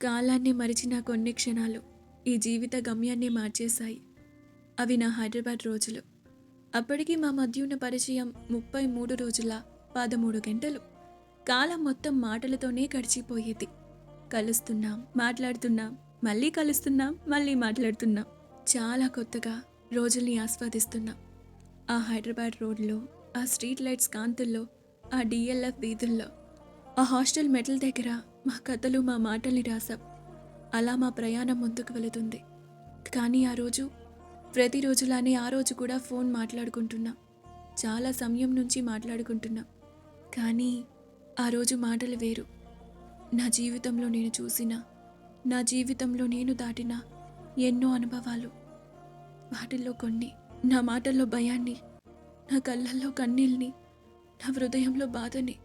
కాలాన్ని మరిచిన కొన్ని క్షణాలు ఈ జీవిత గమ్యాన్ని మార్చేశాయి. అవి నా హైదరాబాద్ రోజులు. అప్పటికి మా మధ్య ఉన్న పరిచయం 33 రోజుల 13 గంటలు. కాలం మొత్తం మాటలతోనే గడిచిపోయేది. కలుస్తున్నాం, మాట్లాడుతున్నాం, మళ్ళీ కలుస్తున్నాం, మళ్ళీ మాట్లాడుతున్నాం. చాలా కొత్తగా రోజుల్ని ఆస్వాదిస్తున్నాం. ఆ హైదరాబాద్ రోడ్లో, ఆ స్ట్రీట్ లైట్స్ కాంతుల్లో, ఆ డిఎల్ఎఫ్ వీధుల్లో, ఆ హాస్టల్ మెట్ల దగ్గర మా కథలు, మా మాటల్ని రాసాం. అలా మా ప్రయాణం ముందుకు వెళుతుంది. కానీ ఆ రోజు ప్రతిరోజులానే ఆ రోజు కూడా ఫోన్ మాట్లాడుకుంటున్నాం. చాలా సమయం నుంచి మాట్లాడుకుంటున్నాం. కానీ ఆ రోజు మాటలు వేరు. నా జీవితంలో నేను చూసిన, నా జీవితంలో నేను దాటిన ఎన్నో అనుభవాలు. వాటిల్లో కొన్ని నా మాటల్లో భయాన్ని, నా కళ్ళల్లో కన్నీళ్ళని, నా హృదయంలో బాధని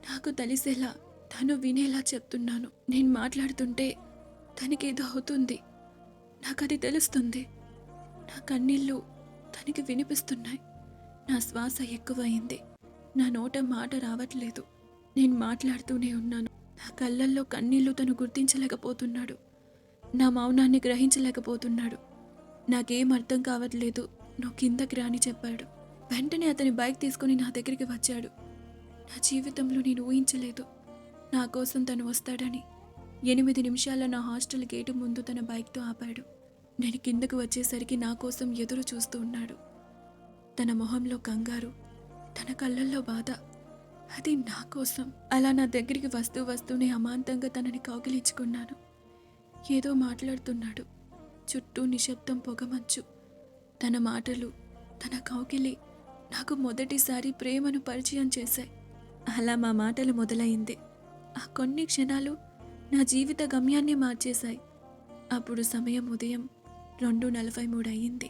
నాకు తెలిసేలా, తను వినేలా చెప్తున్నాను. నేను మాట్లాడుతుంటే తనకేదో అవుతుంది. నాకది తెలుస్తుంది. నా కన్నీళ్ళు తనకి వినిపిస్తున్నాయి. నా శ్వాస ఎక్కువయింది. నా నోట మాట రావట్లేదు. నేను మాట్లాడుతూనే ఉన్నాను. నా కళ్ళల్లో కన్నీళ్లు తను గుర్తించలేకపోతున్నాడు. నా మౌనాన్ని గ్రహించలేకపోతున్నాడు. నాకేం అర్థం కావట్లేదు. నువ్వు కిందకి రాని చెప్పాడు. వెంటనే అతని బైక్ తీసుకుని నా దగ్గరికి వచ్చాడు. నా జీవితంలో నేను ఊహించలేదు నా కోసం తను వస్తాడని. 8 నిమిషాల్లో నా హాస్టల్ గేటు ముందు తన బైక్తో ఆపాడు. నేను కిందకు వచ్చేసరికి నా కోసం ఎదురు చూస్తూ ఉన్నాడు. తన మొహంలో కంగారు, తన కళ్ళల్లో బాధ. అది నా కోసం. అలా నా దగ్గరికి వస్తూనే అమాంతంగా తనని కౌగిలించుకున్నాను. ఏదో మాట్లాడుతున్నాడు. చుట్టూ నిశ్శబ్దం, పొగమంచు. తన మాటలు, తన కౌగిలి నాకు మొదటిసారి ప్రేమను పరిచయం చేశాయి. అలా మా మాటలు మొదలైంది. ఆ కొన్ని క్షణాలు నా జీవిత గమ్యాన్ని మార్చేశాయి. అప్పుడు సమయం ఉదయం 2:43 అయ్యింది.